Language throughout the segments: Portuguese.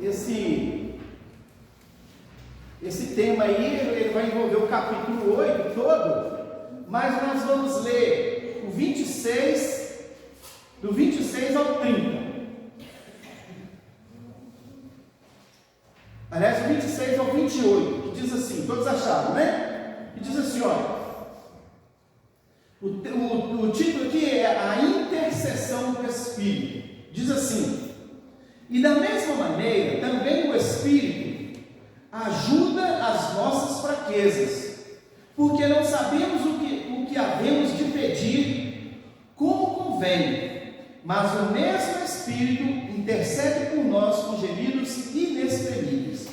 esse tema aí, ele vai envolver o capítulo 8 todo, mas nós vamos ler o 26, do 26 ao 30. Aliás, do 26 ao 28, que diz assim, todos acharam, né? E diz assim, olha, o título aqui é a intercessão do Espírito. Diz assim: e da mesma maneira, também o Espírito ajuda as nossas fraquezas, porque não sabemos o que havemos de pedir como convém, mas o mesmo Espírito intercede por nós com gemidos inexprimíveis.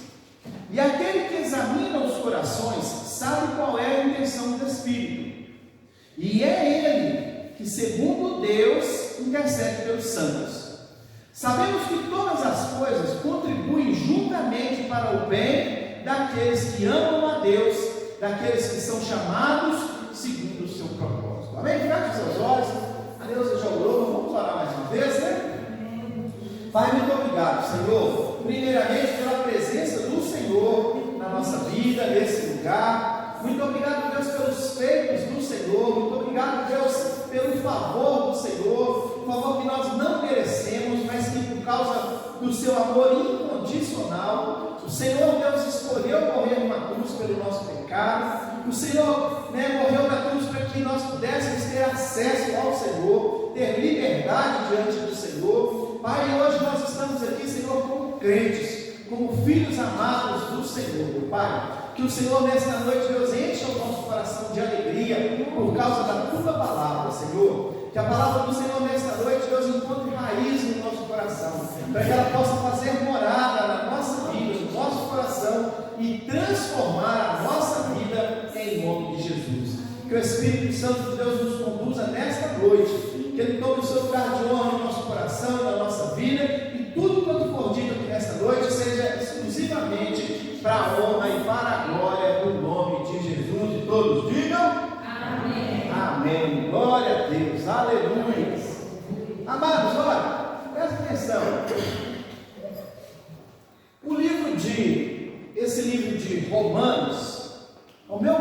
E aquele que examina os corações sabe qual é a intenção do Espírito, e é Ele que, segundo Deus, intercede pelos santos. Sabemos que todas as coisas contribuem juntamente para o bem daqueles que amam a Deus, daqueles que são chamados segundo o seu propósito. Amém? Feche seus olhos. A Deus seja o louvor. Vamos orar mais uma vez, né? Pai, muito obrigado, Senhor, primeiramente pela presença do Senhor na nossa vida, nesse lugar. Muito obrigado, Deus, pelos feitos do Senhor. Muito obrigado, Deus, pelo favor do Senhor, favor que nós não merecemos, mas que por causa do seu amor incondicional, o Senhor, Deus, escolheu morrer numa cruz pelo nosso pecado. O Senhor, morreu na cruz para que nós pudéssemos ter acesso ao Senhor, ter liberdade diante do Senhor. Pai, hoje nós estamos aqui, Senhor, como crentes, como filhos amados do Senhor, meu Pai. Que o Senhor, nesta noite, Deus, encha o nosso coração de alegria por causa da Tua palavra, Senhor. Que a palavra do Senhor, nesta noite, Deus, encontre raiz no nosso coração, para que ela possa fazer morada na nossa vida, no nosso coração, e transformar a nossa vida em nome de Jesus. Que o Espírito Santo de Deus nos conduza nesta noite, que Ele tome o seu lugar de honra no nosso coração, na nossa vida, e tudo quanto for dito aqui nesta noite seja exclusivamente para a honra e para a glória do nome de Jesus. E todos digam amém. Amém. Glória a Deus. Aleluia. Amados, olha, presta atenção. Esse livro de Romanos, no meu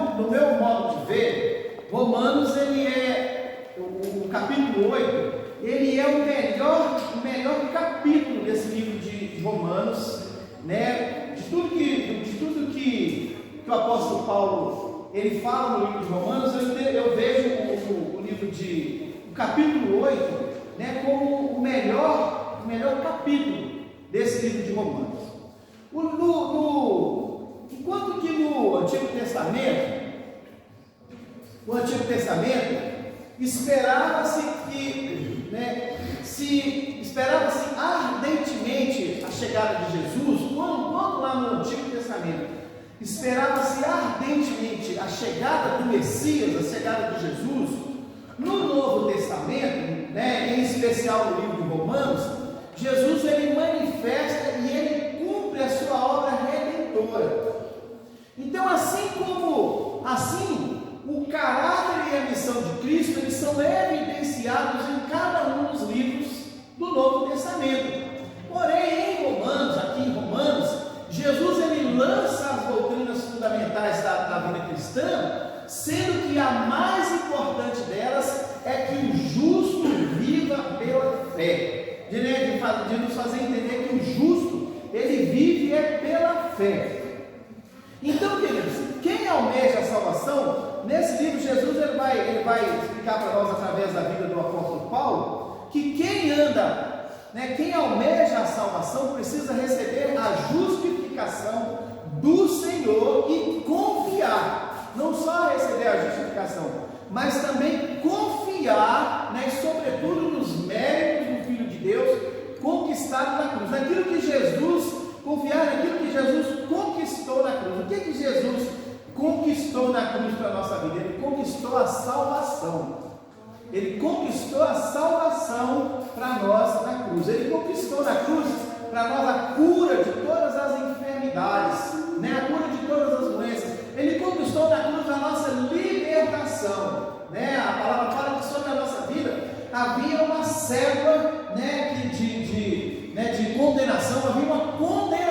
modo de ver, Romanos, ele é, o capítulo 8, ele é o melhor capítulo desse livro de Romanos, né? De tudo que o apóstolo Paulo ele fala no livro de Romanos, eu vejo o capítulo 8, né, como o melhor capítulo desse livro de Romanos. Enquanto que no Antigo Testamento esperava-se ardentemente a chegada de Jesus, quando lá no Antigo Testamento esperava-se ardentemente a chegada do Messias, a chegada de Jesus. No Novo Testamento, né, em especial no livro de Romanos, Jesus ele manifesta e ele cumpre a sua obra redentora. Então, assim o caráter e a missão de Cristo, eles são evidenciados em cada um dos livros do Novo Testamento. Porém, aqui em Romanos, Jesus ele lança as doutrinas fundamentais da vida cristã, sendo que a mais importante delas é que o justo viva pela fé. De nos fazer entender que o justo, ele vive pela fé. Então, queridos, quem almeja a salvação, nesse livro Jesus ele vai explicar para nós através da vida do apóstolo Paulo, que quem almeja a salvação precisa receber a justificação do Senhor e confiar, não só receber a justificação, mas também confiar, sobretudo nos méritos do Filho de Deus conquistado na cruz, confiar naquilo que Jesus conquistou na cruz. O que Jesus conquistou na cruz para a nossa vida? Ele conquistou a salvação. Ele conquistou a salvação para nós na cruz. Ele conquistou na cruz para nós a cura de todas as enfermidades, a cura de todas as doenças. Ele conquistou na cruz a nossa libertação. A palavra fala que sobre a nossa vida havia uma célula de condenação, havia uma condenação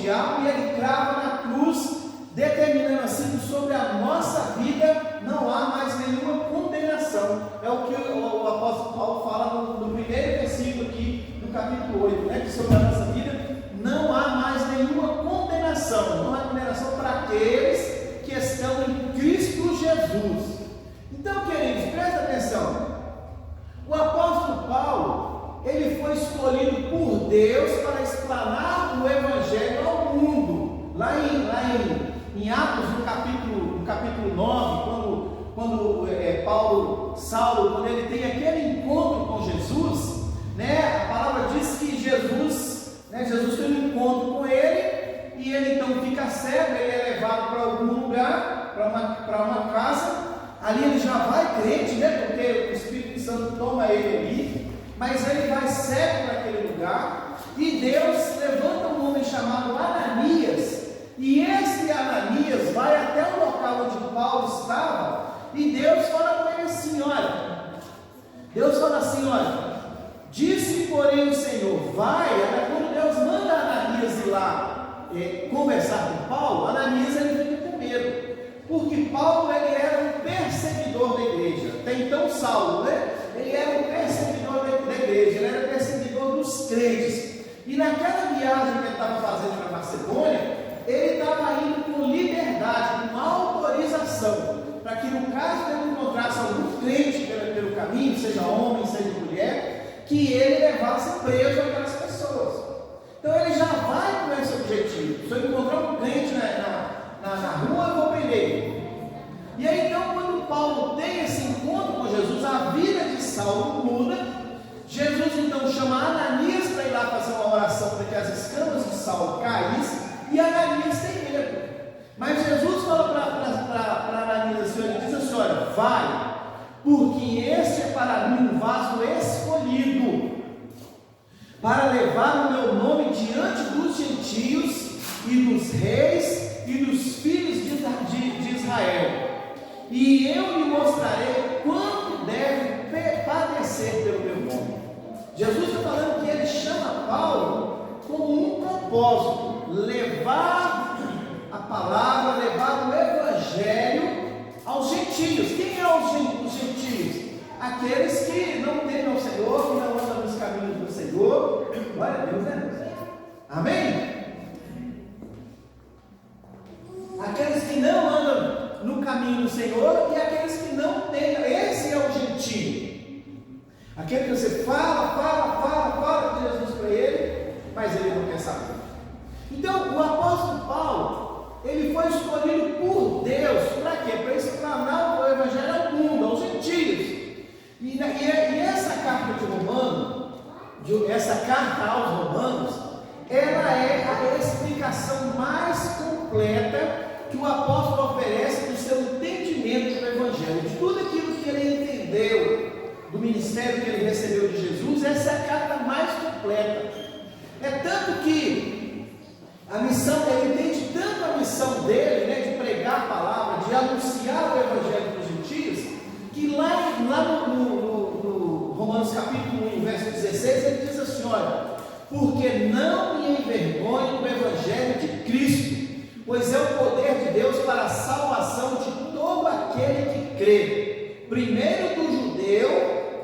diabo e ele crava na cruz, determinando assim que sobre a nossa vida não há mais nenhuma condenação. É o que o apóstolo Paulo fala no primeiro versículo aqui do capítulo 8, né? Que sobre a nossa vida não há mais nenhuma condenação. Não há condenação para aqueles que estão em Cristo Jesus. Então, queridos, presta atenção. O apóstolo Paulo, ele foi escolhido por Deus para explanar o evangelho ao mundo. Lá em Atos, no capítulo 9, quando Saulo, quando ele tem aquele encontro com Jesus, né, a palavra diz que Jesus tem um encontro com ele, e ele então fica cego, ele é levado para algum lugar, para uma casa, ali ele já vai crente, né, porque o Espírito Santo toma ele ali, mas ele vai cego para aquele lugar, e Deus levanta um homem chamado Ananias, e esse Ananias vai até o local onde Paulo estava, e Deus fala para ele assim, olha, disse porém o Senhor, quando Deus manda Ananias ir lá conversar com Paulo, Ananias ele fica com medo, porque Paulo ele era um perseguidor da igreja. Até então Saulo, né? Ele era um perseguidor da igreja, ele era perseguidor dos crentes, e naquela viagem que ele estava fazendo para Macedônia, ele estava indo com liberdade, com autorização, para que no caso ele encontrasse algum crente pelo caminho, seja homem, seja mulher, que ele levasse preso aquelas pessoas. Então ele já vai com esse objetivo. Se eu encontrar um crente na rua, eu vou prender ele. E aí então, quando Paulo tem esse encontro com Jesus, a vida de Saulo muda. Jesus então chama Ananias para ir lá fazer uma oração para que as escamas de Saulo caíssem, e Ananias tem medo. Mas Jesus fala para Ananias assim, ele diz assim, olha, vai, porque este é para mim um vaso escolhido, para levar o meu nome diante dos gentios e dos reis e dos filhos de Israel, e eu lhe mostrarei quanto deve padecer pelo meu nome. Jesus está falando que ele chama Paulo com um propósito, levar a palavra, levar o evangelho aos gentios. Quem é os gentios? Aqueles que não temem ao Senhor, que não andam nos caminhos do Senhor. Glória a Deus, né? Amém? Aqueles que não andam no caminho do Senhor e aqueles que não têm. Esse é o gentio. Aquele que você fala de Jesus para ele, mas ele não quer saber. Então, o apóstolo Paulo, ele foi escolhido por Deus, para quê? Para explanar o evangelho ao mundo, aos gentios. E essa carta de Romanos, essa carta aos Romanos, ela é a explicação mais completa que o apóstolo oferece do seu entendimento do evangelho, de tudo aquilo que ele entendeu do ministério que ele recebeu de Jesus. Essa é a carta mais completa. É tanto que a missão, ele entende tanto a missão dele, né, de pregar a palavra, de anunciar o evangelho para os gentios, que lá no Romanos capítulo 1, verso 16, ele diz assim, olha, porque não me envergonho do evangelho de Cristo, pois é o poder de Deus para a salvação de todo aquele que crê, primeiro do judeu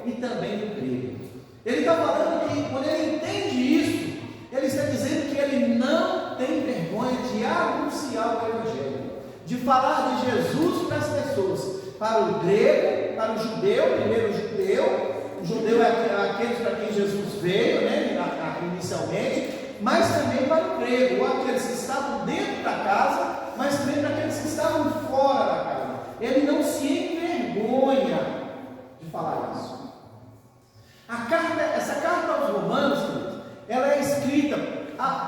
e também do grego. Ele está falando que quando ele entende isso, ele está dizendo que ele não tem vergonha de anunciar o evangelho, de falar de Jesus para as pessoas, para o grego, para o judeu, primeiro o judeu é aqueles para quem Jesus veio, né, inicialmente, mas também para o grego, ou aqueles que estavam dentro da casa, mas também para aqueles que estavam fora da casa. Ele não se envergonha de falar isso. Essa carta aos Romanos, ela é escrita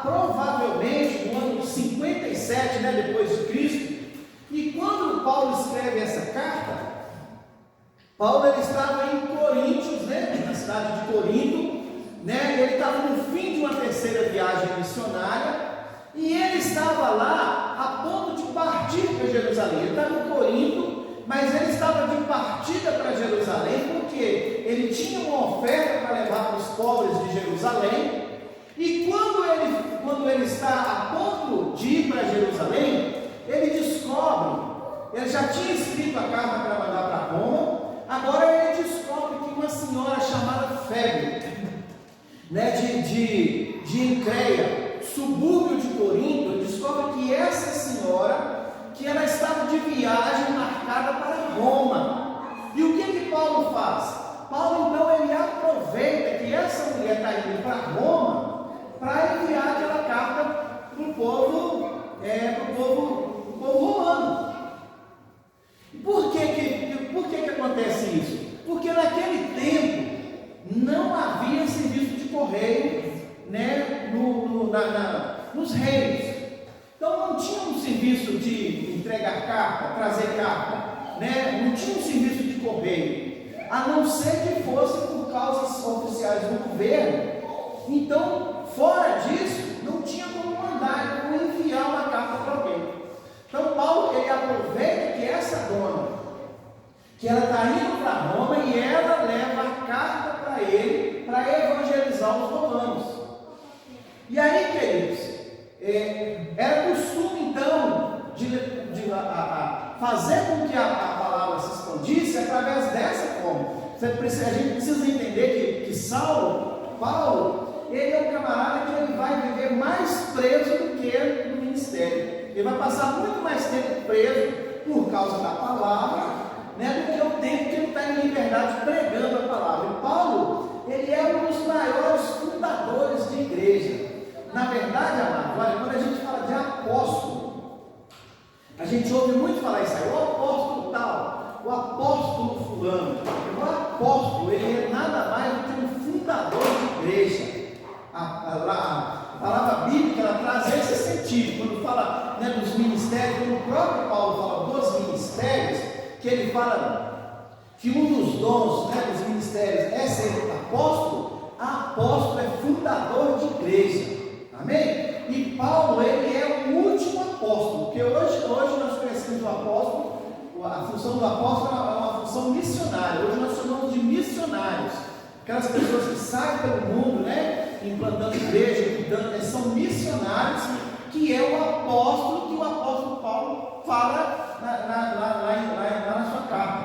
provavelmente no ano 57, né, depois de Cristo. E quando Paulo escreve essa carta, Paulo ele estava em Coríntios, né, na cidade de Corinto, né, ele estava no fim de uma terceira viagem missionária, e ele estava lá a ponto de partir para Jerusalém. Ele estava em Corinto, mas ele estava de partida para Jerusalém, porque ele tinha uma oferta para levar para os pobres de Jerusalém. E quando quando ele está a ponto de ir para Jerusalém, ele descobre, ele já tinha escrito a carta para mandar para Roma, agora ele descobre que uma senhora chamada Febe, né, de Encreia, subúrbio de Corinto, ele descobre que essa senhora, que ela estava de viagem marcada para Roma. E o que Paulo faz? Paulo então ele aproveita que essa mulher está indo para Roma para enviar aquela carta para o povo romano. Por que acontece isso? Porque naquele tempo não havia serviço de correio, né, nos reinos. Então não tinha um serviço de entregar carta, trazer carta, né? Não tinha um serviço de correio, a não ser que fosse por causas oficiais do governo. Então, fora disso, não tinha como mandar, como enviar uma carta para alguém. Então Paulo ele aproveita que essa dona, que ela está indo para Roma e ela leva a carta para ele para evangelizar os romanos. E aí, queridos, era costume então de fazer com que a palavra se expandisse através dessa forma. A gente precisa entender que Paulo, ele é um camarada que ele vai viver mais preso do que no ministério. Ele vai passar muito mais tempo preso por causa da palavra, né, do que o tempo que ele está em liberdade pregando a palavra. E Paulo, ele é um dos maiores fundadores de igreja. Na verdade, amado, olha, quando a gente fala de apóstolo, a gente ouve muito falar isso aí, o apóstolo tal, o apóstolo fulano. O apóstolo, ele é nada mais do que um fundador de igreja. A palavra bíblica, ela traz esse sentido, quando fala, né, dos ministérios, quando o próprio Paulo fala dos ministérios, que ele fala que um dos dons, né, dos ministérios é ser apóstolo. Apóstolo é fundador de igreja. Amém? E Paulo, ele é o último apóstolo, porque hoje nós conhecemos o apóstolo, a função do apóstolo é uma função missionária. Hoje nós chamamos de missionários, aquelas pessoas que saem pelo mundo, né, implantando igreja, cuidando, são missionários, que é o apóstolo que o apóstolo Paulo fala lá na sua carta.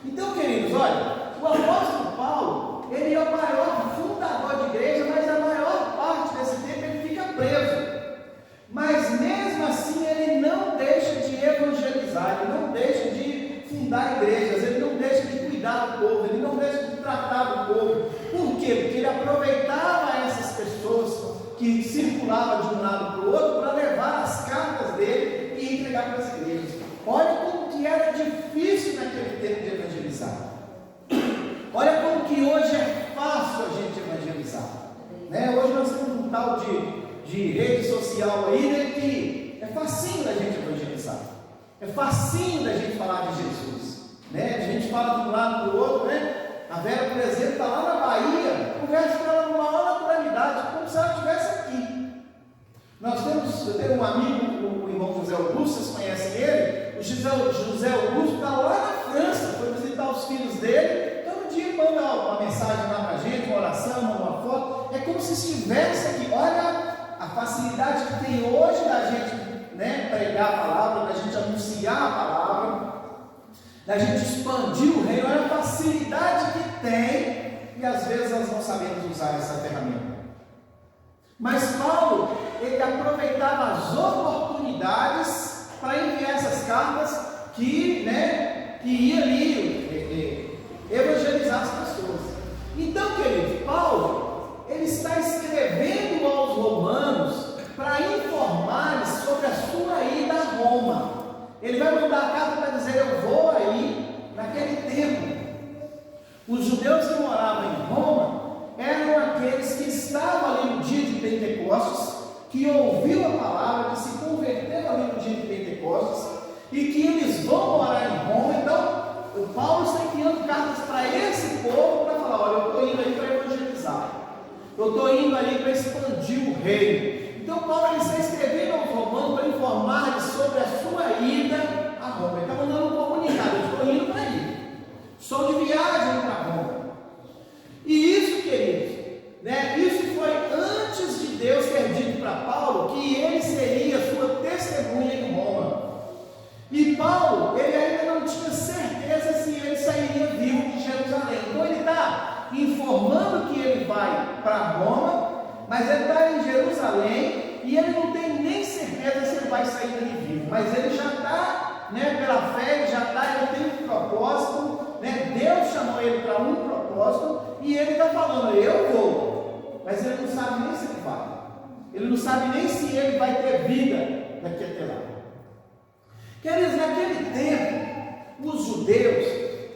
Então, queridos, olha, o apóstolo Paulo, ele é o maior fundador de igreja, mas a maior parte desse tempo ele fica preso. Mas mesmo assim ele não deixa de evangelizar, ele não deixa de fundar igrejas, ele não deixa de cuidar do povo, ele não deixa de tratar do povo. Por quê? Porque ele aproveitava essas pessoas que circulavam de um lado para o outro para levar as cartas dele e entregar para as igrejas. Olha como que era difícil naquele tempo de evangelizar. Olha como que hoje é fácil a gente evangelizar, né? Hoje nós temos um tal de rede social aí, né, que é facinho da gente evangelizar, é facinho da gente falar de Jesus, né? A gente fala de um lado para o outro, né? A Vera, por exemplo, está lá na Bahia, conversa com ela com maior naturalidade, como se ela estivesse aqui. Eu tenho um amigo, o irmão José Augusto, vocês conhecem ele? O José Augusto está lá na França, foi visitar os filhos dele. Todo dia manda uma mensagem lá para a gente, uma oração, uma foto. É como se estivesse aqui. Olha a facilidade que tem hoje da gente, né, pregar a palavra, da gente anunciar a palavra, da gente expandir o reino. Olha a facilidade que tem, e às vezes nós não sabemos usar essa ferramenta. Mas Paulo, ele aproveitava as oportunidades para enviar essas cartas que ia ali evangelizar as pessoas. Então, querido, Paulo, ele está escrevendo aos romanos para informar-lhes sobre a sua ida a Roma. Ele vai mandar a carta para dizer: eu vou aí. Naquele tempo, os judeus que moravam em Roma eram aqueles que estavam ali no dia de Pentecostes, que ouviu a palavra, que se converteram ali no dia de Pentecostes, e que eles vão morar em Roma. Então, o Paulo está enviando cartas para esse povo para falar: olha, eu estou indo aí para evangelizar, eu estou indo ali para expandir o reino. Então Paulo está escrevendo aos romanos para informar sobre a sua ida a Roma. Ele está mandando um comunicado: eu estou indo para aí, estou de viagem para Roma. E isso, queridos, né, isso foi antes de Deus ter dito para Paulo informando que ele vai para Roma, mas ele está em Jerusalém e ele não tem nem certeza se ele vai sair dali vivo, mas ele já está, pela fé, ele já está, ele tem um propósito, Deus chamou ele para um propósito e ele está falando, eu vou, mas ele não sabe nem se ele vai, ele não sabe nem se ele vai ter vida daqui até lá. Queridos, naquele tempo, os judeus,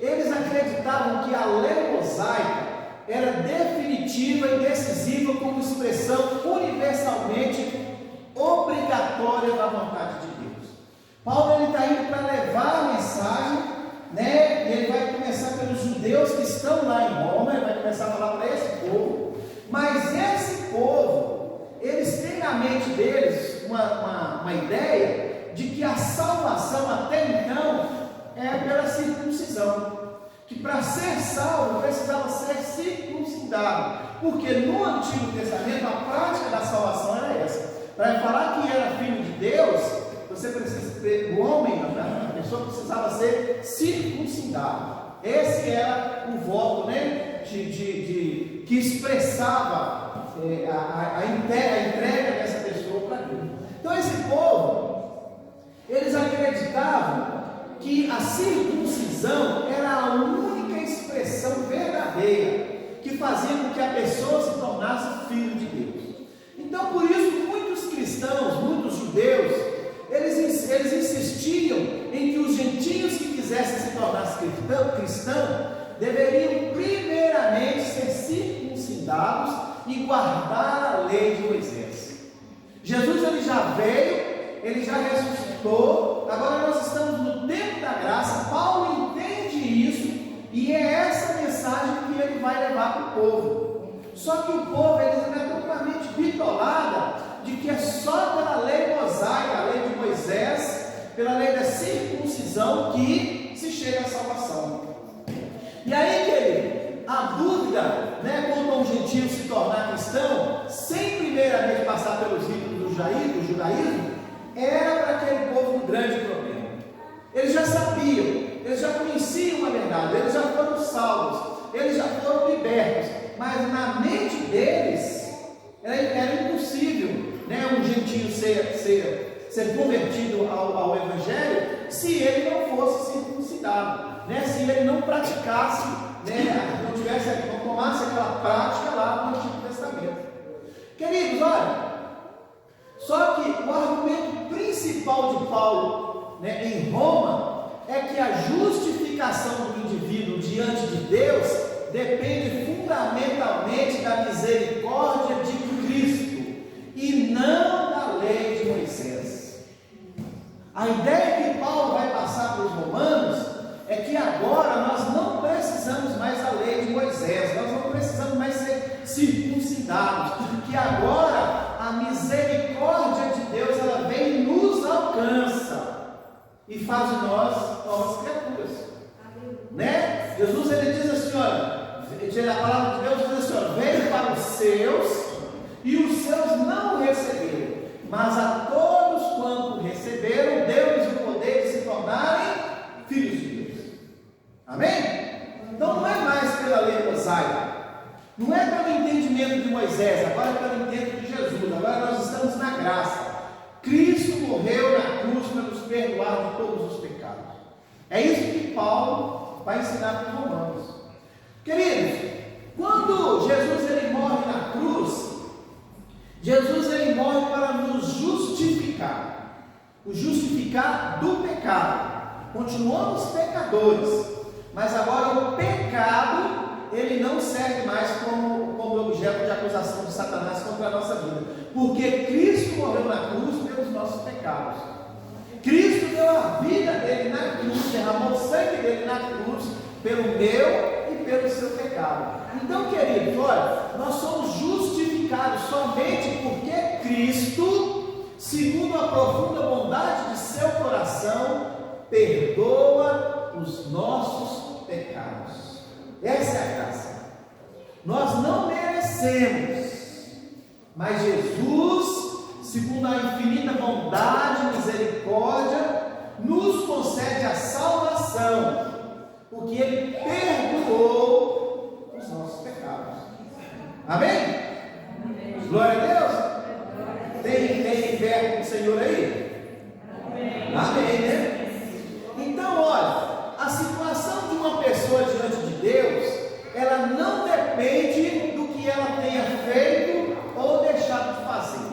eles acreditavam que a lei mosaica era definitiva e decisiva como expressão universalmente obrigatória da vontade de Deus. Paulo está indo para levar a mensagem, e ele vai começar pelos judeus que estão lá em Roma, ele vai começar a falar para esse povo, mas esse povo, eles têm na mente deles uma ideia de que a salvação até então é pela circuncisão, que para ser salvo precisava ser circuncidado, porque no Antigo Testamento a prática da salvação era essa. Para falar que era filho de Deus, você precisa ter, o homem, a pessoa precisava ser circuncidado. Esse era o voto, que expressava a entrega dessa pessoa para Deus. Então esse povo, eles acreditavam que a circuncisão era a única expressão verdadeira que fazia com que a pessoa se tornasse filho de Deus. Então, por isso, muitos cristãos, muitos judeus, eles insistiam em que os gentios que quisessem se tornar cristão deveriam primeiramente ser circuncidados e guardar a lei de Moisés. Jesus ele já veio, ele já ressuscitou, agora nós estamos no tempo da graça. Paulo entende isso e é essa mensagem que ele vai levar para o povo. Só que o povo ele é totalmente bitolado de que é só pela lei mosaica, a lei de Moisés, pela lei da circuncisão que se chega à salvação. E aí, querido, a dúvida, quando um gentio se tornar cristão, sem primeiramente passar pelos ritos do judaísmo, era para aquele povo um grande problema. Eles já sabiam, eles já conheciam a verdade, eles já foram salvos, eles já foram libertos, mas na mente deles era impossível, um gentio ser convertido ao Evangelho se ele não fosse circuncidado, se ele não praticasse, não tomasse aquela prática lá no Antigo Testamento. Queridos, olha, só que o argumento principal de Paulo, em Roma, é que a justificação do indivíduo diante de Deus depende fundamentalmente da misericórdia de Cristo e não da lei de Moisés. A ideia que Paulo vai passar para os romanos é que agora nós não precisamos mais da lei de Moisés, nós não precisamos mais ser circuncidados, que agora a misericórdia de Deus ela vem e nos alcança e faz de nós novas criaturas, Jesus ele diz assim, olha, a palavra de Deus diz assim, olha, veio para os seus e os seus não receberam, mas a todos quanto receberam deu-lhes o poder de se tornarem filhos de Deus. Amém? Então não é mais pela lei mosaica, não é pelo entendimento de Moisés, agora é pelo entendimento de Jesus. Agora nós estamos na graça. Cristo morreu na cruz para nos perdoar de todos os pecados. É isso que Paulo vai ensinar para os romanos. Queridos, quando Jesus ele morre na cruz, Jesus ele morre para nos justificar, o justificar do pecado. Continuamos pecadores, mas agora o pecado ele não serve mais como objeto de acusação de Satanás contra a nossa vida, porque Cristo morreu na cruz pelos nossos pecados. Cristo deu a vida dele na cruz, derramou o sangue dele na cruz pelo meu e pelo seu pecado. Então, queridos, olha, nós somos justificados somente porque Cristo, segundo a profunda bondade de seu coração, perdoa os nossos pecados. Essa é a graça. Nós não merecemos, mas Jesus, segundo a infinita bondade e misericórdia, nos concede a salvação, porque Ele perdoou os nossos pecados. Senhor aí? Amém, né? Então, olha, a situação de uma pessoa diante de Deus, ela não depende do que ela tenha feito ou deixado de fazer.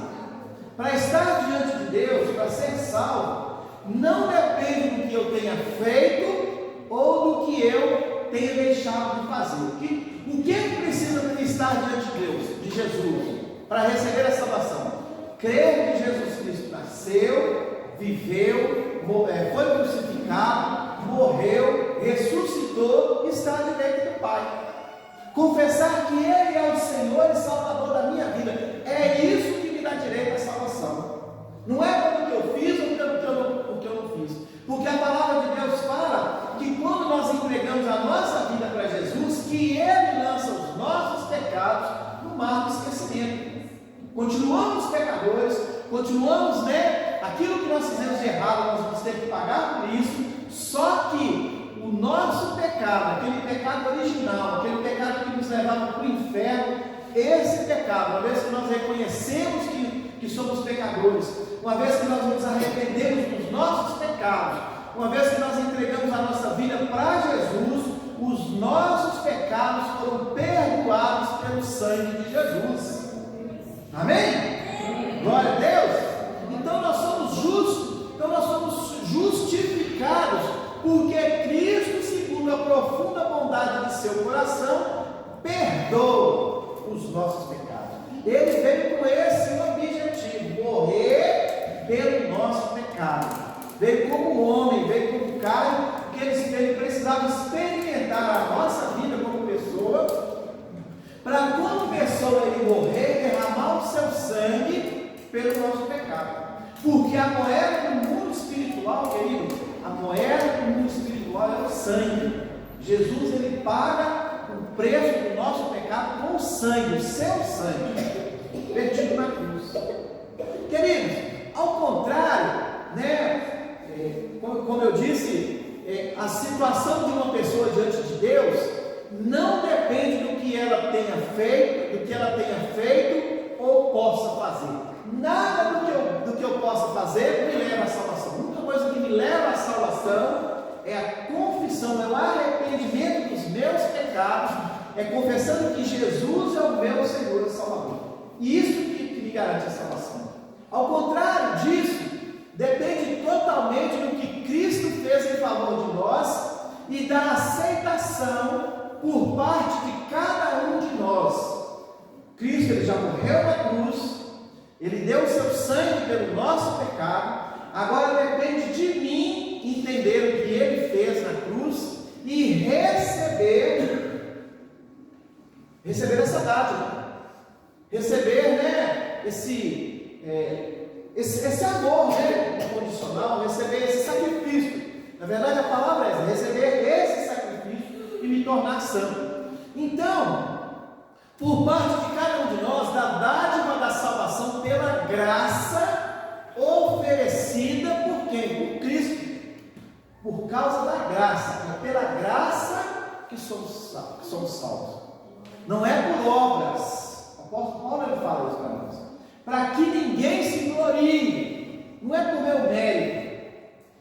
Para estar diante de Deus, para ser salvo, não depende do que eu tenha feito ou do que eu tenha deixado de fazer. O que precisa estar diante de Deus, de Jesus, para receber a salvação? Crer que Jesus Cristo nasceu, viveu, foi crucificado, morreu, ressuscitou e está à direita do Pai. Confessar que Ele é o Senhor e Salvador da minha vida. É isso que me dá direito à salvação. Não é pelo que eu fiz ou pelo que eu não fiz. Porque a palavra de Deus fala que quando nós entregamos a nossa vida para Jesus, que Ele lança os nossos pecados no mar do esquecimento. Continuamos pecadores, continuamos, aquilo que nós fizemos de errado, nós vamos ter que pagar por isso, só que o nosso pecado, aquele pecado original, aquele pecado que nos levava para o inferno, esse pecado, uma vez que nós reconhecemos que somos pecadores, uma vez que nós nos arrependemos dos nossos pecados, uma vez que nós entregamos a nossa vida para Jesus, os nossos pecados foram perdoados pelo sangue de Jesus. Amém? Glória a Deus. Então nós somos justos, então nós somos justificados, porque Cristo, segundo a profunda bondade de seu coração, perdoa os nossos pecados. Ele veio com esse objetivo, morrer pelo nosso pecado. Veio como homem, veio como carne, porque ele precisava experimentar a nossa vida como pessoa, para como pessoa ele morrer, derramar o seu sangue pelo nosso pecado. Porque a moeda do mundo espiritual, querido, a moeda do mundo espiritual é o sangue. Jesus, ele paga o preço do nosso pecado com o sangue, o seu sangue, vertido na cruz. Queridos, ao contrário, como eu disse, a situação de uma pessoa diante de Deus não depende do que ela tenha feito ou possa fazer. Nada do que eu possa fazer me leva à salvação. A única coisa que me leva à salvação é a confissão, é o arrependimento dos meus pecados, é confessando que Jesus é o meu Senhor e Salvador. E isso que me garante a salvação. Ao contrário disso, depende totalmente do que Cristo fez em favor de nós e da aceitação por parte de cada um de nós. Cristo, ele já morreu na cruz, ele deu o seu sangue pelo nosso pecado. Agora depende de mim entender o que ele fez na cruz e receber essa dádiva, receber esse amor incondicional, receber esse sacrifício. Na verdade, a palavra é essa: receber esse sacrifício e me tornar santo. Então, por parte de cada um de nós, da dádiva da salvação pela graça oferecida por quem? Por Cristo. Por causa da graça, é pela graça que somos salvos. Não é por obras. O apóstolo Paulo ele fala isso para nós. Para que ninguém se glorie. Não é por meu mérito.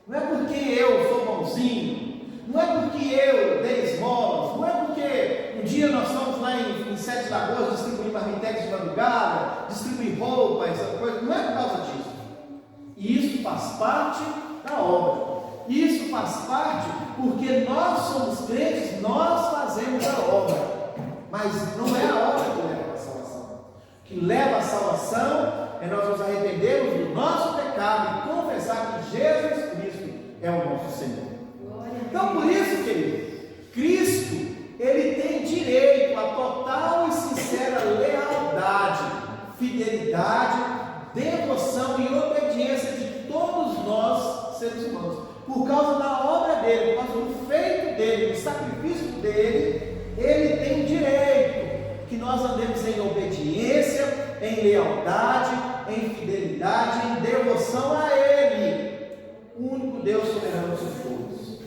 Não é porque eu sou bonzinho. Não é porque eu dei esmolas. Não é porque um dia nós fomos lá em 7 de agosto distribuir marmitex de madrugada, distribuir roupa, essa coisa. Não é por causa disso. E isso faz parte da obra. Isso faz parte porque nós somos crentes, nós fazemos a obra. Mas não é a obra que leva à salvação. O que leva à salvação é nós nos arrependermos do nosso pecado e confessar que Jesus Cristo é o nosso Senhor. Então, por isso, querido, Cristo, ele tem direito a total e sincera lealdade, fidelidade, devoção e obediência de todos nós, seres humanos. Por causa da obra dele, por causa do feito dele, do sacrifício dele, ele tem direito que nós andemos em obediência, em lealdade, em fidelidade, em devoção a ele, o único Deus soberano sobre todos.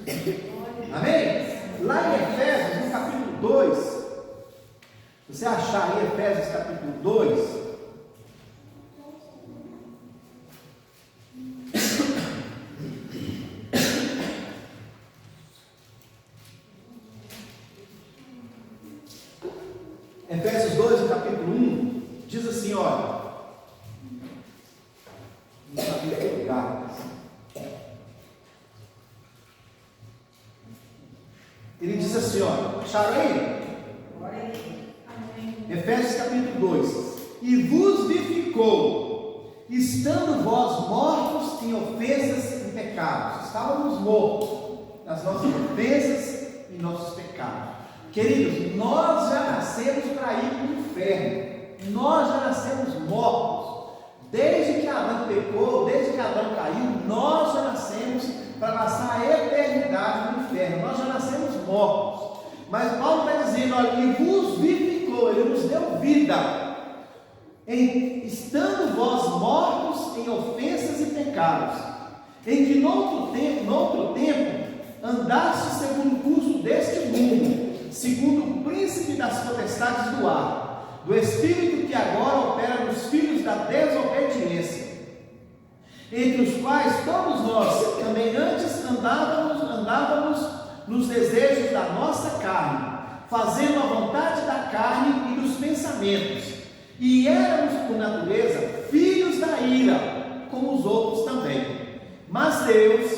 Amém? Lá em Efésios, no capítulo 2, se você achar aí Efésios capítulo 2, Efésios 2, no capítulo 1, diz assim, olha, não sabia que lugar. Ele diz assim, olha, acharam aí? Efésios capítulo 2, e vos vivificou, estando vós mortos em ofensas e pecados. Estávamos mortos nas nossas ofensas e nossos pecados. Queridos, nós já nascemos para ir para o inferno. Nós já nascemos mortos. Desde que Adão pecou, desde que Adão caiu, nós já nascemos para passar a eternidade no inferno. Nós já nascemos mortos. Mas Paulo está dizendo, olha, e vos vivificou, ele nos deu vida. Estando vós mortos em ofensas e pecados, em que noutro tempo andaste segundo o curso deste mundo, segundo o príncipe das potestades do ar, do espírito que agora opera nos filhos da desobediência, entre os quais todos nós também antes andávamos nos desejos da nossa carne, fazendo a vontade da carne e dos pensamentos, e éramos por natureza filhos da ira, como os outros também. Mas Deus,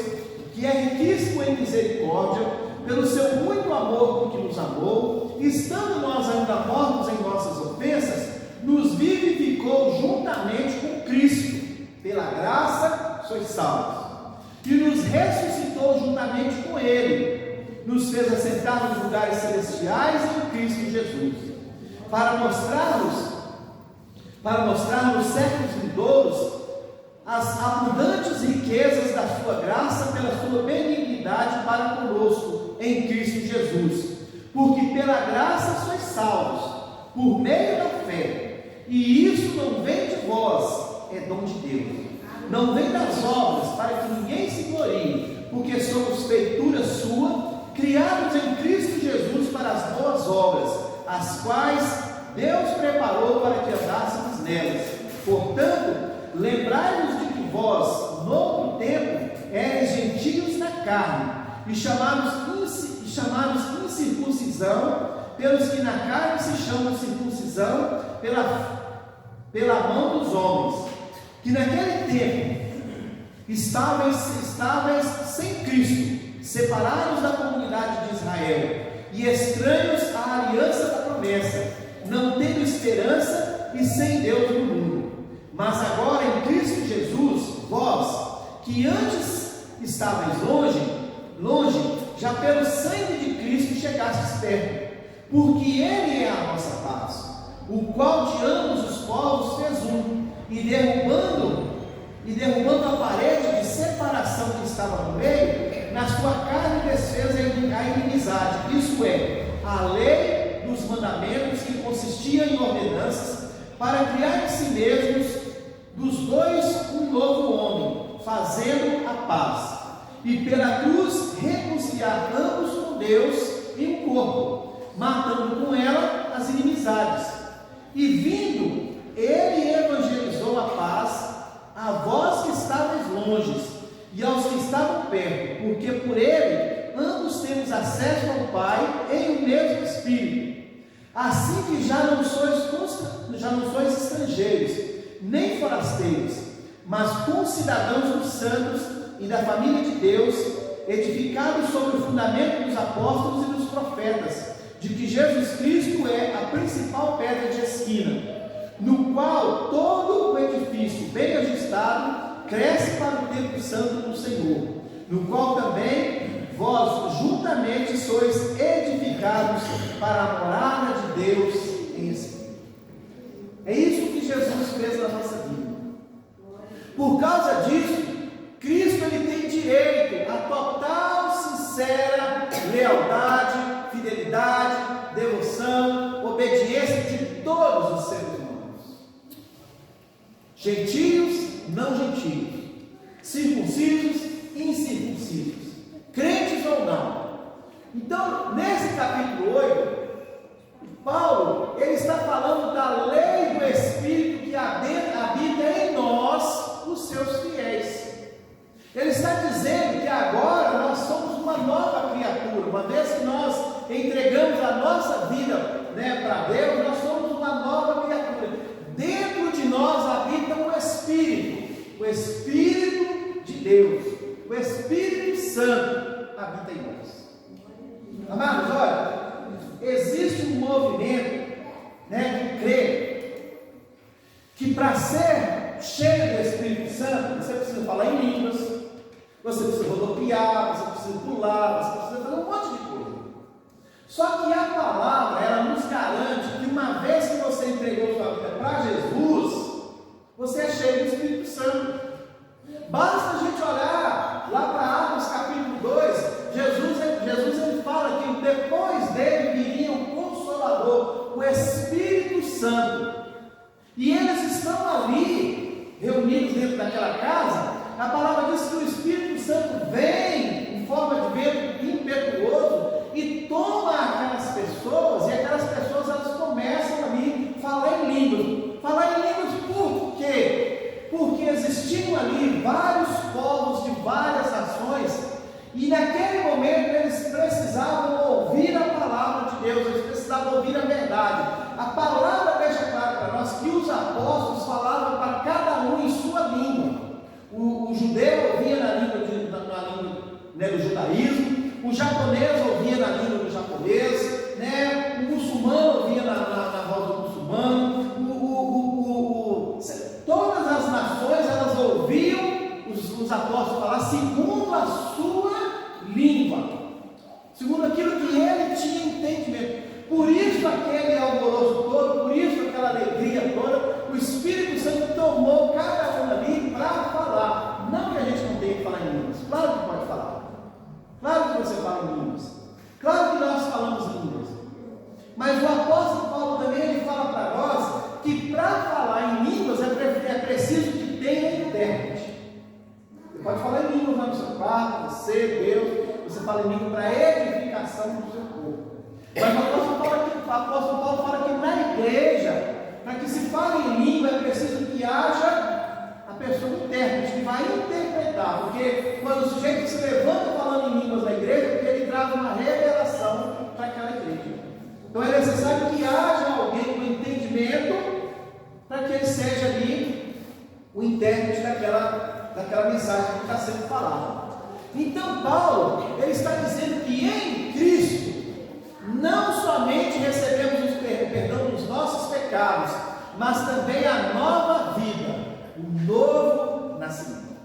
que é riquíssimo em misericórdia, pelo seu muito amor com que nos amou, estando nós ainda mortos em nossas ofensas, nos vivificou juntamente com Cristo, pela graça sois salvos, e nos ressuscitou juntamente com Ele, nos fez assentar nos lugares celestiais em Cristo Jesus, para mostrar-nos nos séculos vindouros as abundantes riquezas da sua graça pela sua benignidade para conosco em Cristo Jesus, porque pela graça sois salvos, por meio da fé, e isso não vem de vós, é dom de Deus, não vem das obras, para que ninguém se glorie, porque somos feitura sua, criados em Cristo Jesus para as boas obras, as quais Deus preparou para que andássemos nelas. Portanto, lembrai-vos de que vós, noutro tempo, eres gentios na carne, e chamados incircuncisão, pelos que na carne se chamam circuncisão, pela mão dos homens, que naquele tempo estáveis sem Cristo, separados da comunidade de Israel, e estranhos à aliança da promessa, não tendo esperança e sem Deus no mundo. Mas agora em Cristo Jesus, vós, que antes estáveis longe, já pelo sangue de Cristo chegastes perto, porque Ele é a nossa paz, o qual de ambos os povos fez um, e derrubando a parede de separação que estava no meio, na sua carne desfez a inimizade, isso é, a lei dos mandamentos, que consistia em ordenanças, para criar em si mesmos dos dois um novo homem, fazendo a paz, e pela cruz reconciliar ambos com Deus em um corpo, matando com ela as inimizades. E vindo, ele evangelizou a paz a vós que estáveis longe e aos que estavam perto, porque por ele ambos temos acesso ao Pai em um mesmo Espírito. Assim que já não sois estrangeiros, nem forasteiros, mas concidadãos dos santos e da família de Deus, edificados sobre o fundamento dos apóstolos e dos profetas, de que Jesus Cristo é a principal pedra de esquina, no qual todo o edifício bem ajustado cresce para o templo santo do Senhor, no qual também vós juntamente sois edificados para a morada de Deus em Espírito. É isso que Jesus fez na nossa vida. Por causa disso, Cristo ele tem direito a total, sincera lealdade, fidelidade, devoção, obediência de todos os seres humanos. Gentios, não gentios, circuncisos, incircuncisos, crentes ou não. Então, nesse capítulo 8, Paulo, ele está falando da lei do Espírito que habita em nós, os seus fiéis. Ele está dizendo que agora nós somos uma nova criatura, uma vez que nós entregamos a nossa vida para Deus, nós Espírito de Deus, o Espírito Santo habita em nós. Amados, olha, existe um movimento, que crê que para ser cheio do Espírito Santo, você precisa falar em línguas, você precisa rodopiar, você precisa pular, você precisa fazer um monte de coisa. Só que a palavra, ela nos garante que uma vez que você entregou sua vida para Jesus, você é cheio do Espírito Santo. Basta a gente olhar lá para Atos capítulo 2, Jesus ele fala que depois dele viria um Consolador, o Espírito Santo. E eles estão ali, reunidos dentro daquela casa. A palavra diz que o Espírito Santo vem em forma de vento impetuoso e toma aquelas pessoas, e aquelas pessoas elas começam ali a falar em línguas. Falar em línguas por quê? Porque existiam ali vários povos de várias nações, e naquele momento eles precisavam ouvir a palavra de Deus, eles precisavam ouvir a verdade. A palavra deixa claro para nós que os apóstolos falavam para cada um em sua língua. O judeu ouvia na língua do judaísmo, o japonês ouvia na língua do japonês, o muçulmano ouvia na voz do muçulmano, todas as nações elas ouviam os apóstolos falar segundo a sua língua, segundo aquilo que ele tinha entendimento. Por isso aquele alvoroço todo, por isso aquela alegria toda, o Espírito Santo tomou cada um ali para falar. Não que a gente não tenha que falar em línguas, claro que pode falar, claro que você fala em línguas, claro que nós falamos em línguas, mas o apóstolo Paulo também ele fala para nós que para falar em línguas é preciso que tenha intérprete. Você pode falar em línguas lá no seu quarto, você, Deus, você fala em língua para edificação do seu corpo. Mas o apóstolo Paulo fala que na igreja, para que se fale em língua, é preciso que haja a pessoa intérprete, que vai interpretar, porque quando o sujeito se levanta falando em línguas na igreja, porque ele traz uma revelação para aquela igreja. Então é necessário que haja alguém com entendimento, para que ele seja ali o intérprete daquela mensagem que está sendo falada. Então Paulo, ele está dizendo que em Cristo, não somente recebemos o perdão dos nossos pecados, mas também a nova vida, o novo nascimento.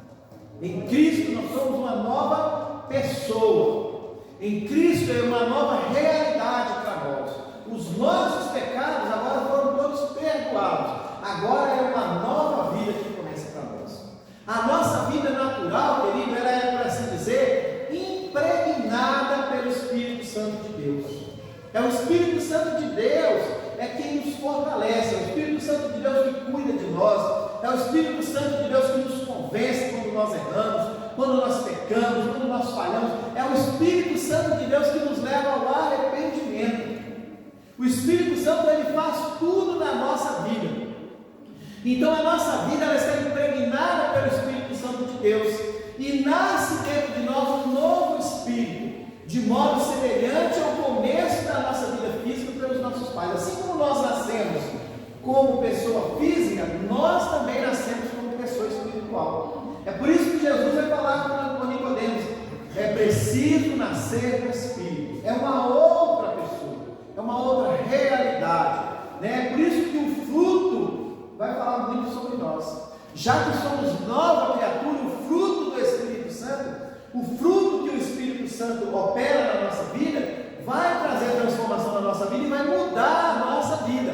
Em Cristo nós somos uma nova pessoa, em Cristo é uma nova realidade para nós. Os nossos pecados agora foram todos perdoados, agora é uma nova vida que começa para nós. A nossa vida natural, querido, ela é, por assim dizer, impregnada pelo Espírito Santo de Deus. É o Espírito Santo de Deus é quem nos fortalece, é o Espírito Santo de Deus que cuida de nós, é o Espírito Santo de Deus que nos convence quando nós erramos, quando nós pecamos, quando nós falhamos. É o Espírito Santo de Deus que nos leva ao arrependimento. O Espírito Santo ele faz tudo na nossa vida. Então a nossa vida ela está impregnada pelo Espírito Santo de Deus, e nasce dentro de nós um novo Espírito, de modo semelhante ao começo da nossa vida física pelos nossos pais. Assim como nós nascemos como pessoa física, nós também nascemos como pessoa espiritual. É por isso que Jesus vai falar com Nicodemos: é preciso nascer do Espírito. É uma outra pessoa, é uma outra realidade, É por isso que o fruto vai falar muito sobre nós. Já que somos nova criatura, o fruto do Espírito Santo, o fruto que o Espírito Santo opera na nossa vida, vai trazer transformação na nossa vida e vai mudar a nossa vida.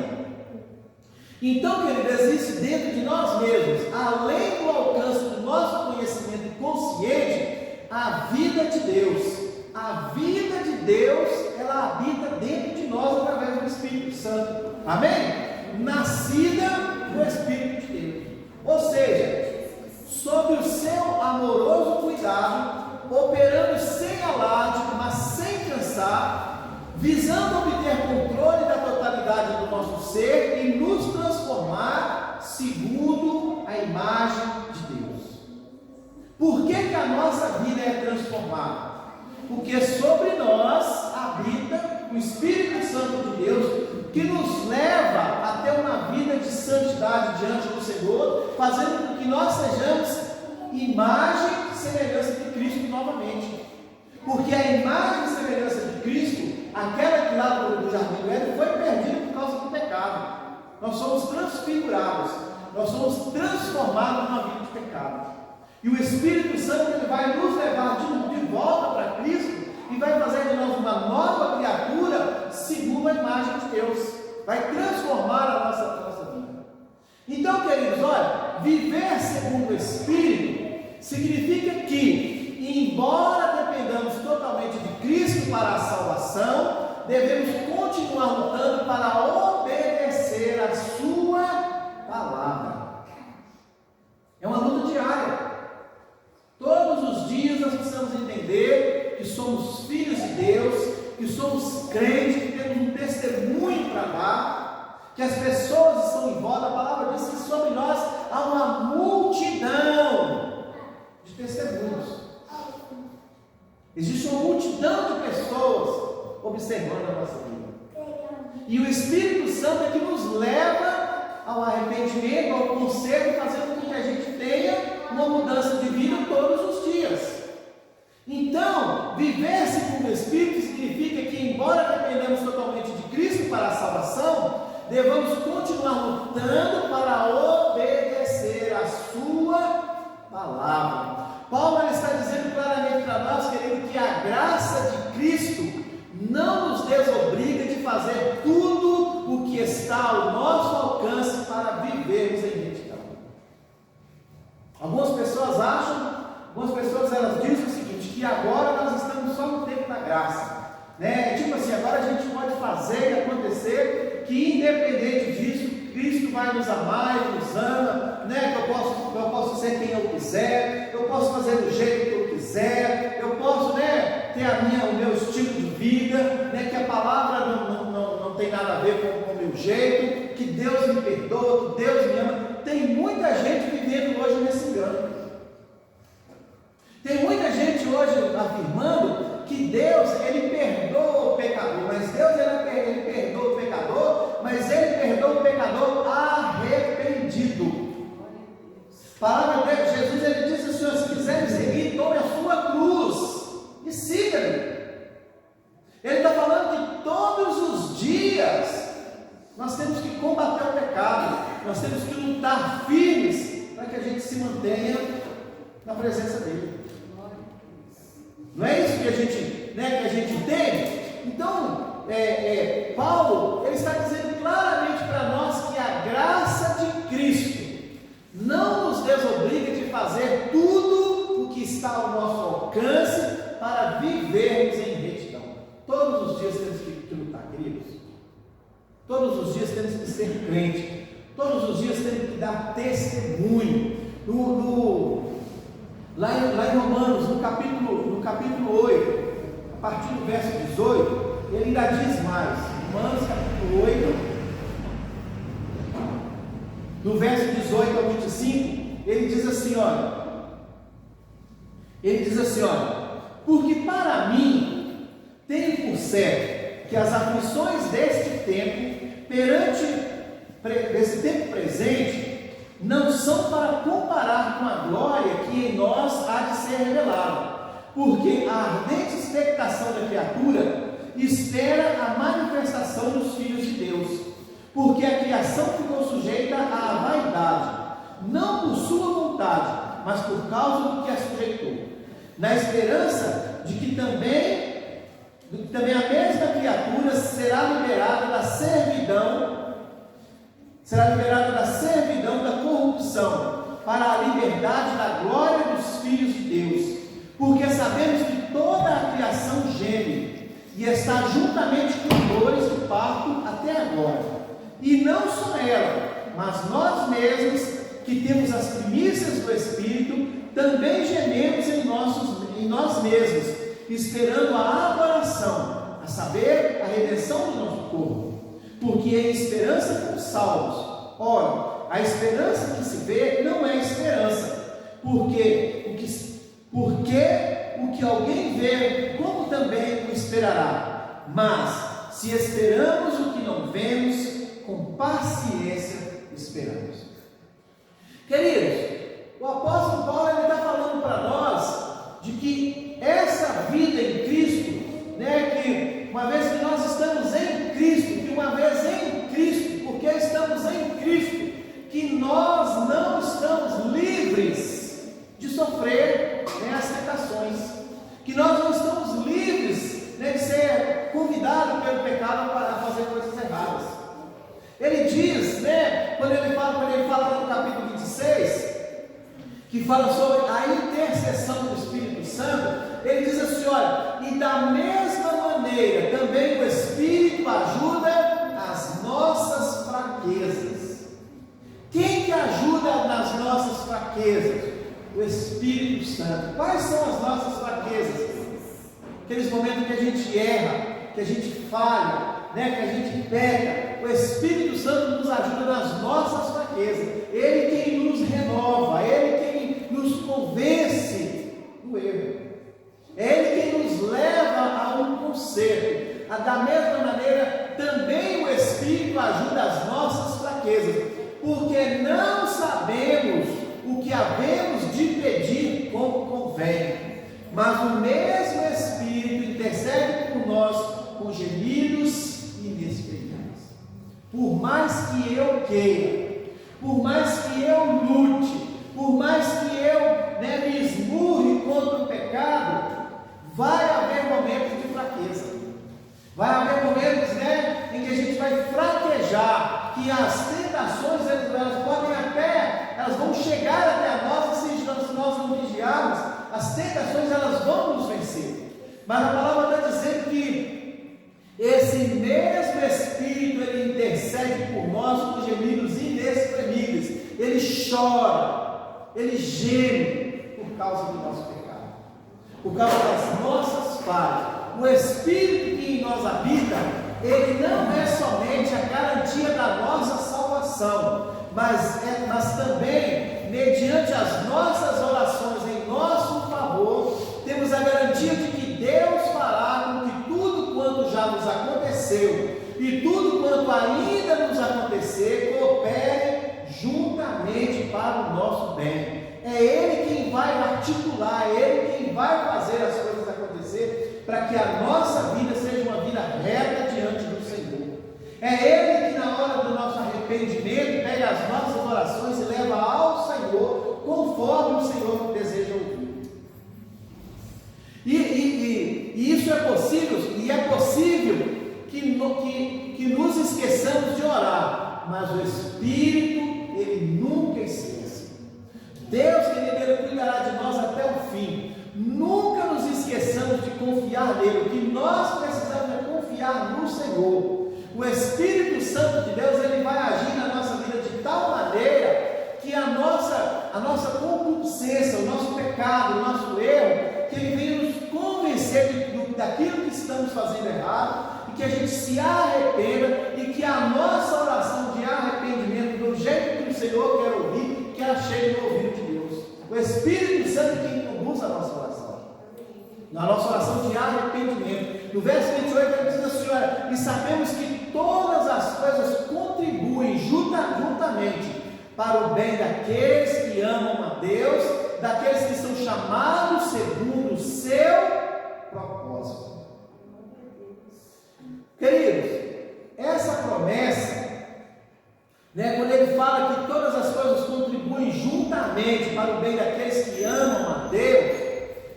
Então, querido, existe dentro de nós mesmos, além do alcance do nosso conhecimento consciente, a vida de Deus. A vida de Deus, ela habita dentro de nós através do Espírito Santo. Amém? Nascida do Espírito de Deus. Ou seja, sob o seu amoroso cuidado, operando sem alarde, mas sem cansar, visando obter controle da totalidade do nosso ser e nos transformar segundo a imagem de Deus. Por que a nossa vida é transformada? Porque sobre nós habita o Espírito Santo de Deus, que nos leva a ter uma vida de santidade diante do Senhor, fazendo com que nós sejamos imagem e semelhança de Cristo novamente. Porque a imagem e semelhança de Cristo, aquela que lá do Jardim do Éden, foi perdida por causa do pecado. Nós somos transfigurados, nós somos transformados numa vida de pecado. E o Espírito Santo ele vai nos levar de volta para Cristo e vai fazer de nós uma nova criatura segundo a imagem de Deus. Vai transformar a nossa vida. Então, queridos, olha, viver segundo o Espírito significa que, embora dependamos totalmente de Cristo para a salvação, devemos continuar lutando para obedecer a sua palavra. É uma luta diária. Todos os dias nós precisamos entender que somos filhos de Deus, que somos crentes, que temos um testemunho para dar, que as pessoas estão em volta. A palavra diz que sobre nós há uma multidão de testemunhos. Existe uma multidão de pessoas observando a nossa vida. E o Espírito Santo é que nos leva ao arrependimento, ao conserto, fazendo com que a gente tenha uma mudança de vida todos os dias. Então, viver segundo o Espírito significa que, embora dependamos totalmente de Cristo para a salvação, devemos continuar lutando para obedecer a sua palavra. Paulo está dizendo claramente para nós, querido, que a graça de Cristo não nos desobriga de fazer tudo o que está ao nosso alcance para vivermos em retidão. Algumas pessoas elas dizem o seguinte, que agora nós estamos só no tempo da graça, né? Tipo assim, agora a gente pode fazer e acontecer, que independente disso, Cristo vai nos amar e nos ama, né? Que eu posso ser quem eu quiser, eu posso fazer do jeito que eu quiser, eu posso, né, ter o meu estilo de vida, né? Que a palavra não tem nada a ver com o meu jeito, que Deus me perdoa, que Deus me ama. Tem muita gente vivendo hoje nesse engano. Tem muita gente hoje afirmando que Deus, Ele perdoa o pecador, mas Deus, Ele perdoa o pecador, mas Ele perdoa o pecador arrependido. A palavra de Jesus, Ele diz assim, se quiser me seguir, tome a sua cruz e siga-me. Ele está falando que todos os dias nós temos que combater o pecado, nós temos que lutar firmes para que a gente se mantenha na presença dEle. Não é isso que a gente entende? Então, Paulo, ele está dizendo claramente para nós que a graça de Cristo não nos desobriga de fazer tudo o que está ao nosso alcance para vivermos em retidão. Todos os dias temos que lutar, queridos. Todos os dias temos que ser crente. Todos os dias temos que dar testemunho. Lá em Romanos, no capítulo 8, a partir do verso 18, ele ainda diz mais. Romanos capítulo 8, do verso 18 ao 25, ele diz assim, porque para mim tenho por certo que as aflições deste tempo, desse tempo presente, não são para comparar com a glória que em nós há de ser revelada, porque a ardente expectação da criatura espera a manifestação dos filhos de Deus, porque a criação ficou sujeita à vaidade, não por sua vontade, mas por causa do que a sujeitou, na esperança de que também a mesma criatura será liberada da servidão da corrupção, para a liberdade da glória dos filhos de Deus, porque sabemos que toda a criação geme, e está juntamente com dores do parto até agora, e não só ela, mas nós mesmos, que temos as primícias do Espírito, também gememos em nós mesmos, esperando a adoração, a saber, a redenção do nosso corpo, porque em esperança fomos salvos. Ora, a esperança que se vê não é esperança, porque o que alguém vê, como também o esperará? Mas, se esperamos o que não vemos, com paciência esperamos. Queridos, o apóstolo Paulo está falando para nós de que essa vida em Cristo, que uma vez que nós estamos em Cristo, que uma vez em Cristo, porque estamos em Cristo, que nós não estamos livres de sofrer as tentações, que nós não estamos livres de ser convidados pelo pecado para fazer coisas erradas. Ele diz, quando ele fala no capítulo 26, que fala sobre a intercessão do Espírito Santo, ele diz assim, olha, e da mesma maneira também o Espírito ajuda as nossas fraquezas. Quem que ajuda nas nossas fraquezas? O Espírito Santo. Quais são as nossas fraquezas? Aqueles momentos que a gente erra, que a gente falha, que a gente peca. O Espírito Santo nos ajuda nas nossas fraquezas. Ele quem nos renova, Ele quem nos convence do erro. É Ele quem nos leva a um conserto. Da mesma maneira, também o Espírito ajuda as nossas fraquezas, porque não sabemos o que havemos de pedir como convém, mas o mesmo Espírito intercede por nós com gemidos inexprimíveis. Por mais que eu queira, por mais que eu lute, por mais que eu me esmurre contra o pecado, vai haver momentos de fraqueza, vai haver momentos em que a gente vai fraquejar, que as tentações elas podem elas vão chegar até nós, e se nós não vigiarmos, as tentações elas vão nos vencer. Mas a palavra está dizendo que esse mesmo Espírito ele intercede por nós com gemidos inexprimíveis. Ele chora, ele geme por causa do nosso pecado, por causa das nossas falhas. O Espírito que em nós habita, ele não é somente a garantia da nossa salvação, mas também, mediante as nossas orações em nosso favor, temos a garantia de que Deus fará com que tudo quanto já nos aconteceu e tudo quanto ainda nos acontecer coopere juntamente para o nosso bem. É Ele quem vai articular, é Ele quem vai fazer as coisas acontecer para que a nossa vida seja uma vida reta diante do Senhor. É Ele que na hora do nosso arrependimento pega as nossas orações e leva ao Senhor conforme o Senhor deseja ouvir. E isso é possível, e é possível que nos esqueçamos de orar, mas o Espírito, Ele nunca esquece. Deus, querido, Ele cuidará de nós até o fim. Nunca nos esqueçamos de confiar nele. O que nós precisamos é confiar no Senhor. O Espírito Santo de Deus, ele vai agir na nossa vida de tal maneira que a nossa concupiscência, o nosso pecado, o nosso erro, que ele venha nos convencer daquilo que estamos fazendo errado, e que a gente se arrependa, e que a nossa oração de arrependimento, do jeito que o Senhor quer ouvir, que ela chegue no ouvido de Deus. O Espírito Santo é quem conduz a nossa oração, na nossa oração de arrependimento. No verso 28 ele diz assim, olha, e sabemos que todas as coisas contribuem juntamente para o bem daqueles que amam a Deus, daqueles que são chamados segundo o seu propósito. Queridos, essa promessa, quando ele fala que todas as coisas contribuem juntamente para o bem daqueles que amam a Deus,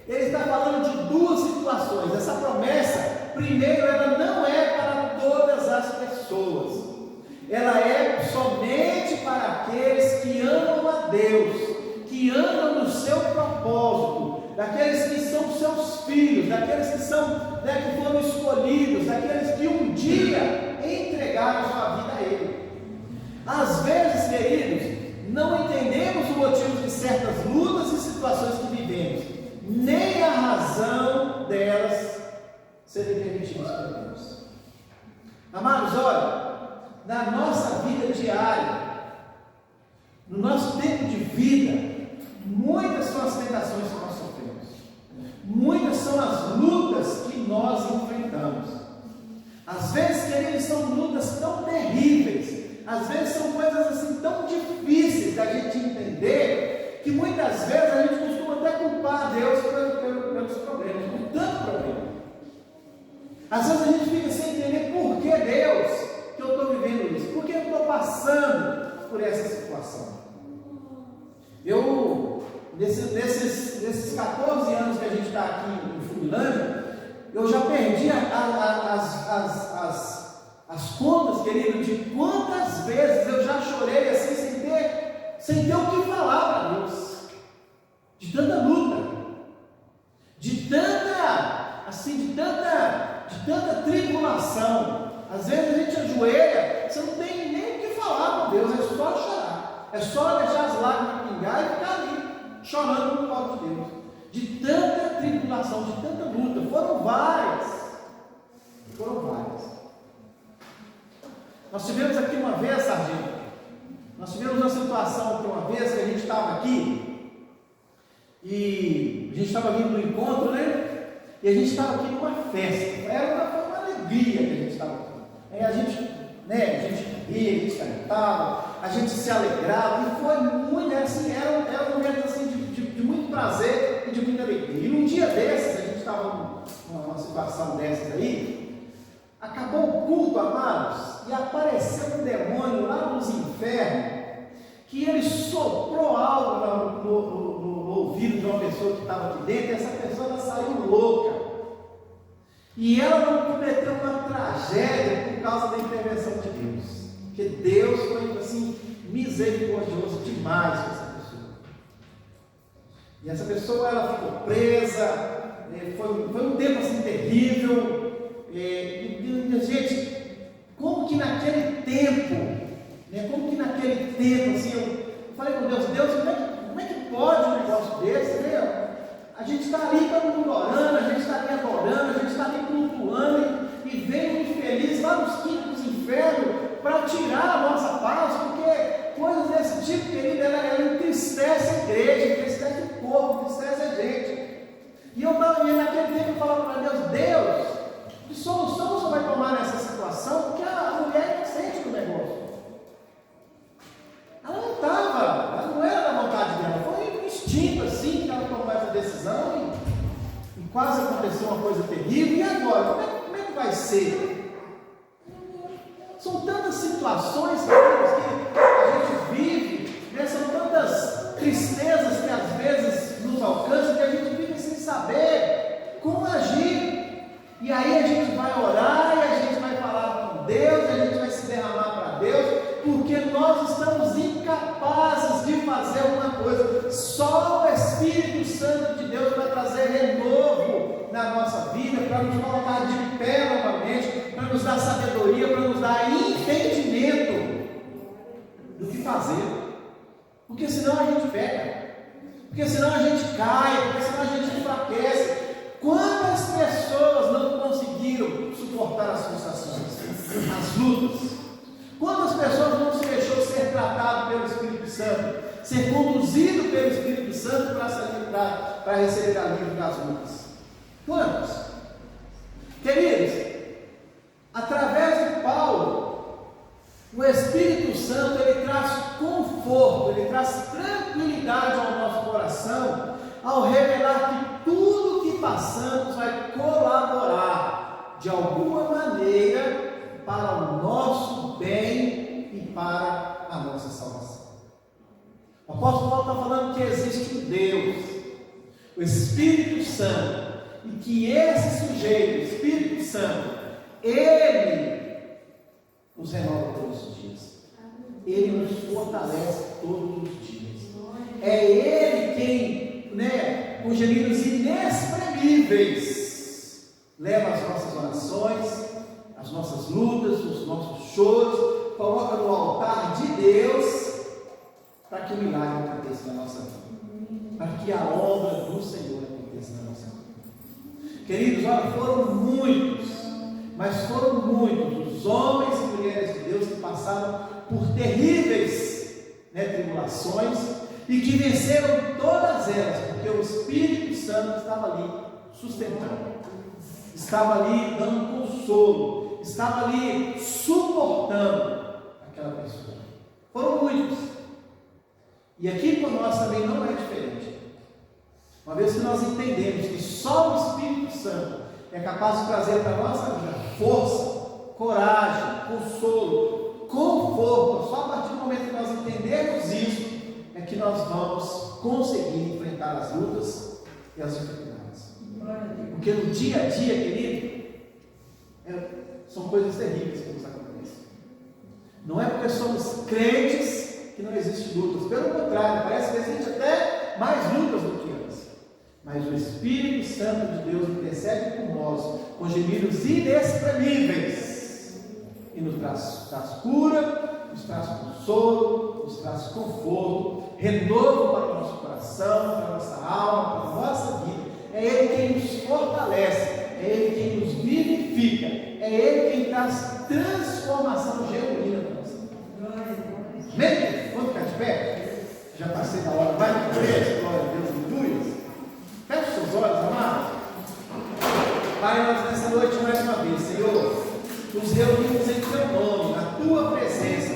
ele está falando de duas situações. Essa promessa, primeiro, ela não é para todas as pessoas, ela é somente para aqueles que amam a Deus, que andam no seu propósito, daqueles que são seus filhos, daqueles que que foram escolhidos, daqueles que um dia entregaram sua vida a Ele. Às vezes, queridos, não entendemos o motivo de certas lutas e situações que vivemos, nem a razão delas serem permitidas por Deus. Amados, olha, na nossa vida diária, no nosso tempo de vida, muitas são as tentações que nós sofremos, muitas são as lutas que nós enfrentamos. Às vezes, queridos, são lutas tão terríveis, às vezes são coisas assim tão difíceis da gente entender, que muitas vezes a gente costuma até culpar a Deus pelos problemas, por tanto problema. Às vezes a gente fica sem entender por que Deus que eu estou vivendo isso, por que eu estou passando por essa situação. Eu, nesses 14 anos que a gente está aqui em Fumilândia, eu já perdi as contas, querido, de quantas vezes eu já chorei assim, sem ter o que falar para Deus, de tanta luta, de tanta tribulação. Às vezes a gente ajoelha, você não tem nem o que falar para Deus, é só chorar, é só deixar as lágrimas pingar e ficar ali, chorando no colo de Deus, de tanta tribulação, de tanta luta. Foram várias. Nós tivemos aqui uma vez, sargento, nós tivemos uma situação aqui uma vez que a gente estava aqui, e a gente estava vindo no encontro, né? E a gente estava aqui numa festa, foi uma alegria que a gente estava aqui. Aí a gente ria, a gente cantava, a gente se alegrava, e foi muito, assim, era um momento assim, de muito prazer e de muita alegria. E num dia desses, a gente estava numa situação dessas aí, acabou o culto, amados, e apareceu um demônio lá nos infernos, que ele soprou algo no ouvido de uma pessoa que estava aqui dentro, e essa pessoa ela saiu louca. E ela não cometeu uma tragédia por causa da intervenção de Deus, porque Deus foi assim, misericordioso demais com essa pessoa. E essa pessoa ela ficou presa, foi um tempo assim terrível. Gente, como que naquele tempo, assim, eu falei com Deus, como é que pode um negócio desse, né? A gente está ali todo mundo orando, a gente está ali adorando, a gente está ali cultuando, e vem um infeliz lá nos quintos dos infernos para tirar a nossa paz, porque coisas desse tipo, querido, ela entristece a igreja, entristece o povo, entristece a gente. E eu naquele tempo eu falava para Deus, que solução você vai tomar nessa situação? Porque a mulher é inocente do negócio. Ela não era da vontade dela, foi um instinto assim que ela tomou essa decisão e quase aconteceu uma coisa terrível. E agora? Como é que vai ser? São tantas situações que a gente vive, né? São tantas tristezas que às vezes nos alcançam, que a gente fica sem saber como agir. E aí a gente vai orar, e a gente vai falar com Deus, a gente vai se derramar para Deus, porque nós estamos incapazes de fazer alguma coisa. Só o Espírito Santo de Deus vai trazer renovo na nossa vida, para nos colocar de pé novamente, para nos dar sabedoria, para nos dar entendimento do que fazer. Porque senão a gente peca, porque senão a gente cai, porque senão a gente enfraquece. Quantas pessoas não conseguiram suportar as frustrações, as lutas? Quantas pessoas não se deixou ser tratado pelo Espírito Santo, ser conduzido pelo Espírito Santo para receber alívio das lutas? Quantos? Queridos, através de Paulo, o Espírito Santo ele traz conforto, ele traz tranquilidade ao nosso coração, ao revelar que tudo que passamos vai colaborar de alguma maneira para o nosso bem e para a nossa salvação. O apóstolo Paulo está falando que existe um Deus, o Espírito Santo, e que esse sujeito, o Espírito Santo, ele nos renova todos os dias, ele nos fortalece todos os dias. É ele quem, com gemidos inexprimíveis, leva as nossas orações, as nossas lutas, os nossos choros, coloca no altar de Deus, para que o milagre aconteça na nossa vida, para que a obra do Senhor aconteça na nossa vida. Queridos, olha, foram muitos, mas foram muitos os homens e mulheres de Deus que passaram por terríveis tribulações e que venceram todas elas, porque o Espírito Santo estava ali sustentando, estava ali dando consolo, estava ali suportando aquela pessoa. E aqui com nós também não é diferente. Uma vez que nós entendemos que só o Espírito Santo é capaz de trazer para a nossa vida força, coragem, consolo, conforto, só a partir do momento que nós entendemos isso, é que nós vamos conseguir enfrentar as lutas e as dificuldades. Porque no dia a dia, querido, são coisas terríveis que nos acontecem. Não é porque somos crentes que não existem lutas, pelo contrário, parece que existe até mais lutas do que antes. Mas o Espírito Santo de Deus intercede por nós com gemidos inexprimíveis e nos traz cura, nos traz consolo, nos traz conforto, renovo para o nosso coração, para a nossa alma, para a nossa vida. É Ele quem nos fortalece, é Ele quem nos vivifica, é Ele quem traz transformação genuína para nós. Amém? Vamos ficar de pé? Já passei da hora, vai de preço, glória a Deus, aleluia. Feche seus olhos, amados. Pai, nós nessa noite mais uma vez, Senhor, nos reunimos em Teu nome, na Tua presença,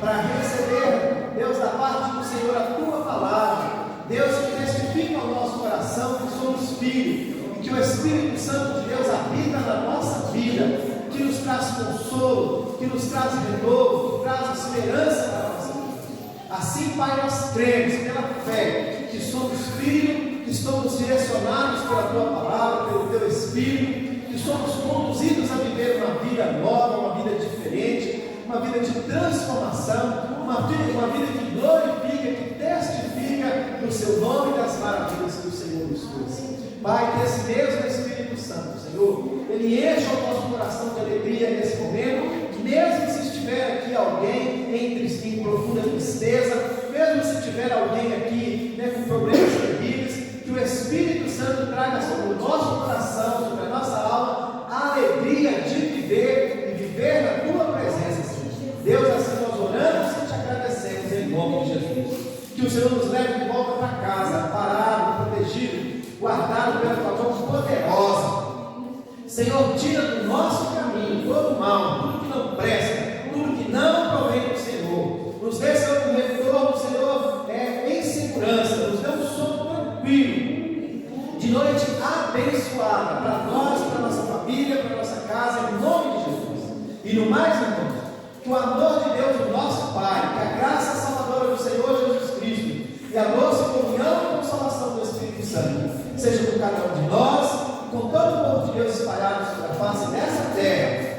para receber, Deus, da parte do Senhor, a Tua palavra. Deus, que testifica ao nosso coração que somos filhos, e que o Espírito Santo de Deus habita na nossa vida, que nos traz consolo, que nos traz renovo, que traz esperança para a nossa vida. Assim, Pai, nós cremos pela fé que somos filhos, que somos direcionados pela Tua palavra, pelo Teu Espírito, que somos conduzidos a viver uma vida nova, uma vida diferente, uma vida de transformação, uma vida que glorifica, que testifica do Seu nome e das maravilhas que o Senhor nos fez. Pai, que esse mesmo Espírito Santo, Senhor, Ele enche o nosso coração de alegria nesse momento, mesmo se estiver aqui alguém em profunda tristeza, mesmo se tiver alguém aqui com problemas terríveis, que o Espírito Santo traga sobre o nosso coração, sobre a nossa alma, a alegria de viver e viver na Tua presença, Senhor. Deus, assim nós oramos e te agradecemos em nome de Jesus. Que o Senhor nos leve de volta para casa, amparado, protegido, guardado pela Tua mão poderosa. Senhor, tira do nosso caminho todo o mal, tudo que não presta, tudo que não provém do Senhor. Nos dê, Senhor, um retorno, Senhor, em segurança, nos dê um sono tranquilo, de noite abençoada, para nós, para a nossa família, para a nossa casa, em nome de Jesus. E no mais, irmãos, que o amor de Deus, o nosso Pai, que a graça salvadora do Senhor Jesus Cristo e a doce comunhão e consolação do Espírito Santo seja com cada um de nós, com todo o povo de Deus espalhado sobre a face dessa terra,